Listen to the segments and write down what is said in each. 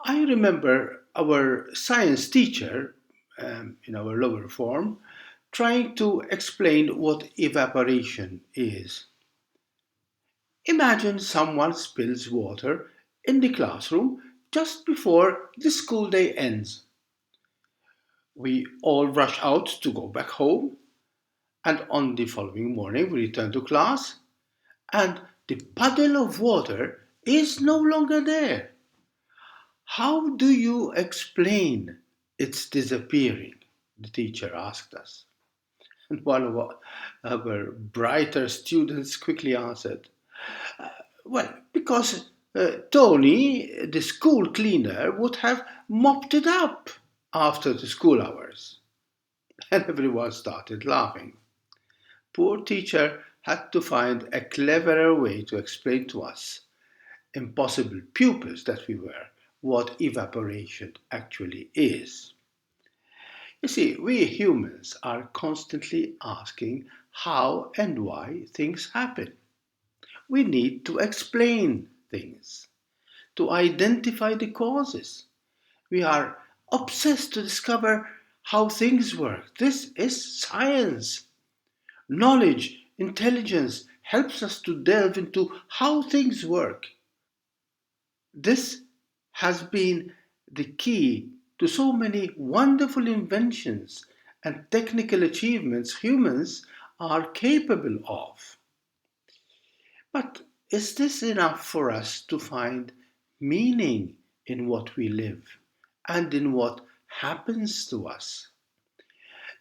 I remember our science teacher in our lower form trying to explain what evaporation is. Imagine someone spills water in the classroom just before the school day ends. We all rush out to go back home, and on the following morning we return to class, and the puddle of water is no longer there. How do you explain its disappearing? The teacher asked us. And one of our brighter students quickly answered, well, because Tony, the school cleaner, would have mopped it up after the school hours. And everyone started laughing. Poor teacher had to find a cleverer way to explain to us, impossible pupils that we were, what evaporation actually is. You see, we humans are constantly asking how and why things happen. We need to explain things, to identify the causes. We are obsessed to discover how things work. This is science. Knowledge, intelligence helps us to delve into how things work. This has been the key to so many wonderful inventions and technical achievements humans are capable of. But is this enough for us to find meaning in what we live and in what happens to us?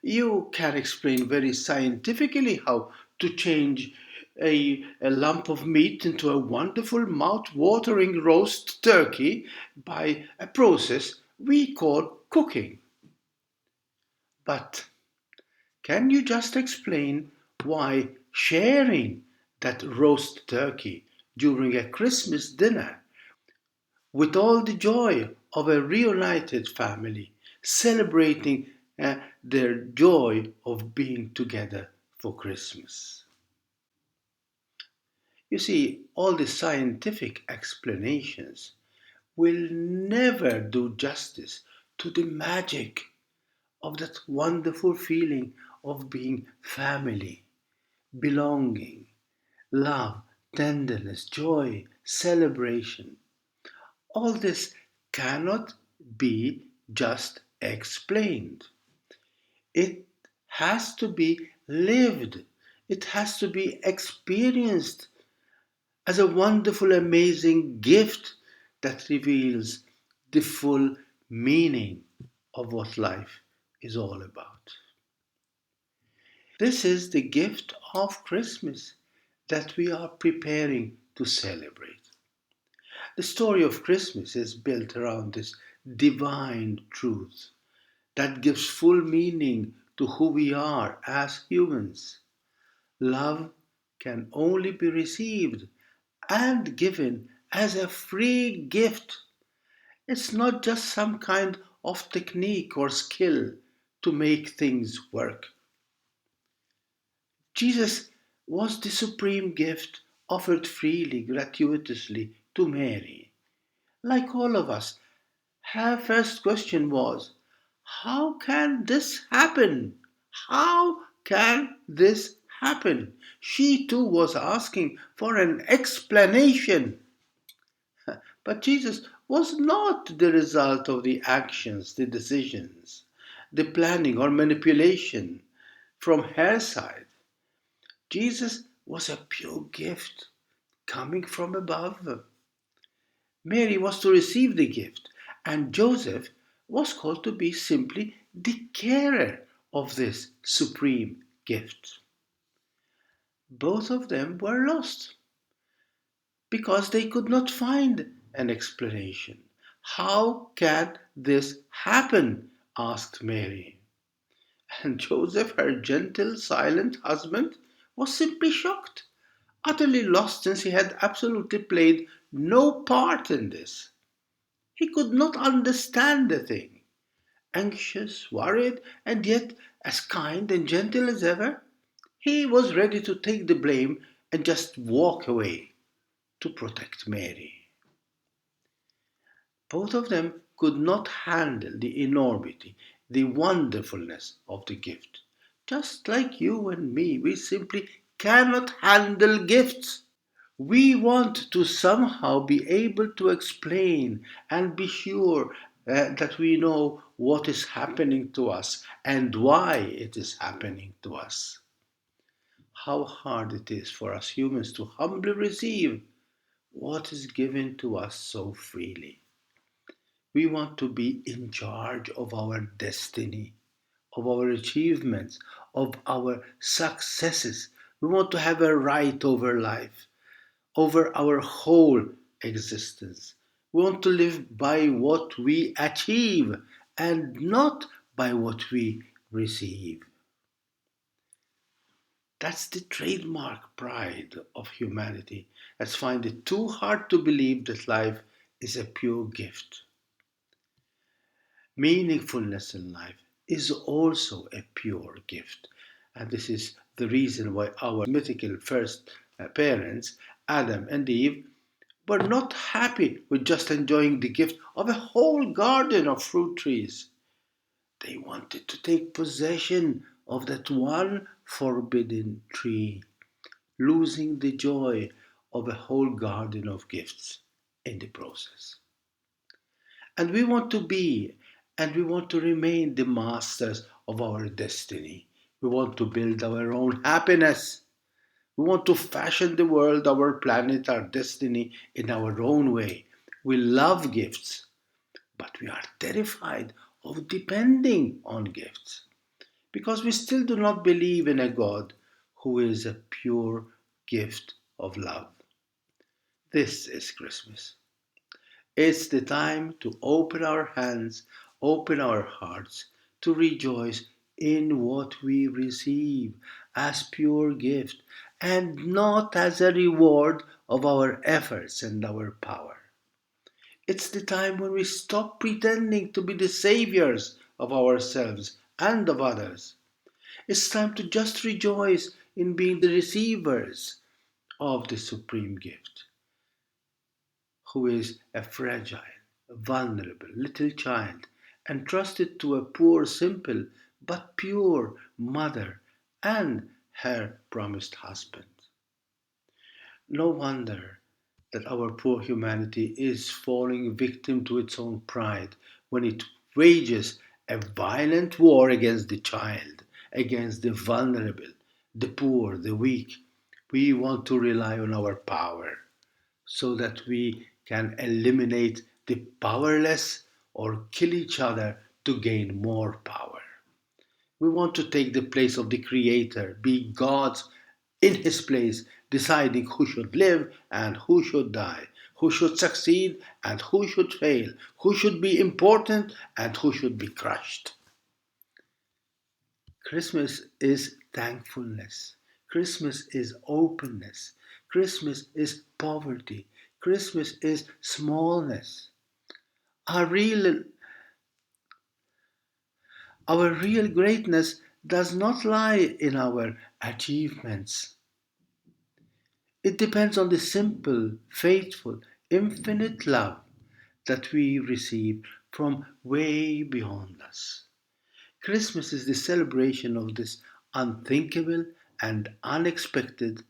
You can explain very scientifically how to change a lump of meat into a wonderful mouth-watering roast turkey by a process we call cooking. But can you just explain why sharing that roast turkey during a Christmas dinner with all the joy of a reunited family, celebrating their joy of being together for Christmas? You see, all the scientific explanations will never do justice to the magic of that wonderful feeling of being family, belonging, love, tenderness, joy, celebration. All this cannot be just explained. It has to be lived. It has to be experienced as a wonderful, amazing gift that reveals the full meaning of what life is all about. This is the gift of Christmas that we are preparing to celebrate. The story of Christmas is built around this divine truth that gives full meaning to who we are as humans. Love can only be received and given as a free gift. It's not just some kind of technique or skill to make things work. Jesus was the supreme gift offered freely, gratuitously to Mary. Like all of us, her first question was, how can this happen? How can this happen? She too was asking for an explanation. But Jesus was not the result of the actions, the decisions, the planning or manipulation from her side. Jesus was a pure gift coming from above. Mary was to receive the gift, and Joseph was called to be simply the carer of this supreme gift. Both of them were lost because they could not find an explanation. How can this happen? Asked Mary. And Joseph, her gentle, silent husband, was simply shocked, utterly lost since he had absolutely played no part in this. He could not understand the thing. Anxious, worried, and yet as kind and gentle as ever, he was ready to take the blame and just walk away to protect Mary. Both of them could not handle the enormity, the wonderfulness of the gift. Just like you and me, we simply cannot handle gifts. We want to somehow be able to explain and be sure that we know what is happening to us and why it is happening to us. How hard it is for us humans to humbly receive what is given to us so freely. We want to be in charge of our destiny, of our achievements, of our successes. We want to have a right over life, over our whole existence. We want to live by what we achieve and not by what we receive. That's the trademark pride of humanity that finds it too hard to believe that life is a pure gift. Meaningfulness in life is also a pure gift. And this is the reason why our mythical first parents, Adam and Eve, were not happy with just enjoying the gift of a whole garden of fruit trees. They wanted to take possession of that one forbidden tree, losing the joy of a whole garden of gifts in the process. And we want to be and we want to remain the masters of our destiny. We want to build our own happiness. We want to fashion the world, our planet, our destiny in our own way. We love gifts, but we are terrified of depending on gifts because we still do not believe in a God who is a pure gift of love. This is Christmas. It's the time to open our hands, open our hearts, to rejoice in what we receive as pure gift and not as a reward of our efforts and our power. It's the time when we stop pretending to be the saviors of ourselves and of others. It's time to just rejoice in being the receivers of the supreme gift, who is a fragile, vulnerable little child entrusted to a poor, simple, but pure mother and her promised husband. No wonder that our poor humanity is falling victim to its own pride when it wages a violent war against the child, against the vulnerable, the poor, the weak. We want to rely on our power so that we can eliminate the powerless or kill each other to gain more power. We want to take the place of the Creator, be God's in His place, deciding who should live and who should die, who should succeed and who should fail, who should be important and who should be crushed. Christmas is thankfulness. Christmas is openness. Christmas is poverty. Christmas is smallness. Our real, our real greatness does not lie in our achievements. It depends on the simple, faithful, infinite love that we receive from way beyond us. Christmas is the celebration of this unthinkable and unexpected,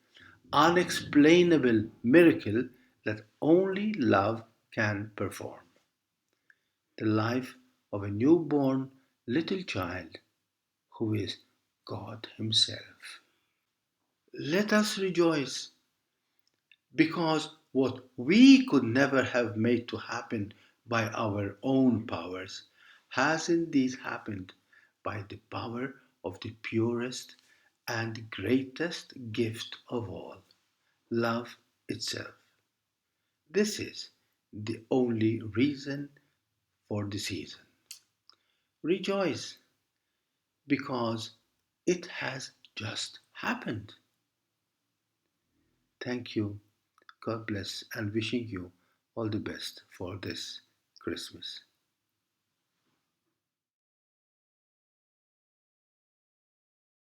unexplainable miracle that only love can perform. The life of a newborn little child who is God Himself. Let us rejoice because what we could never have made to happen by our own powers has indeed happened by the power of the purest and greatest gift of all, love itself. This is the only reason for the season. Rejoice because it has just happened. Thank you. God bless and wishing you all the best for this Christmas.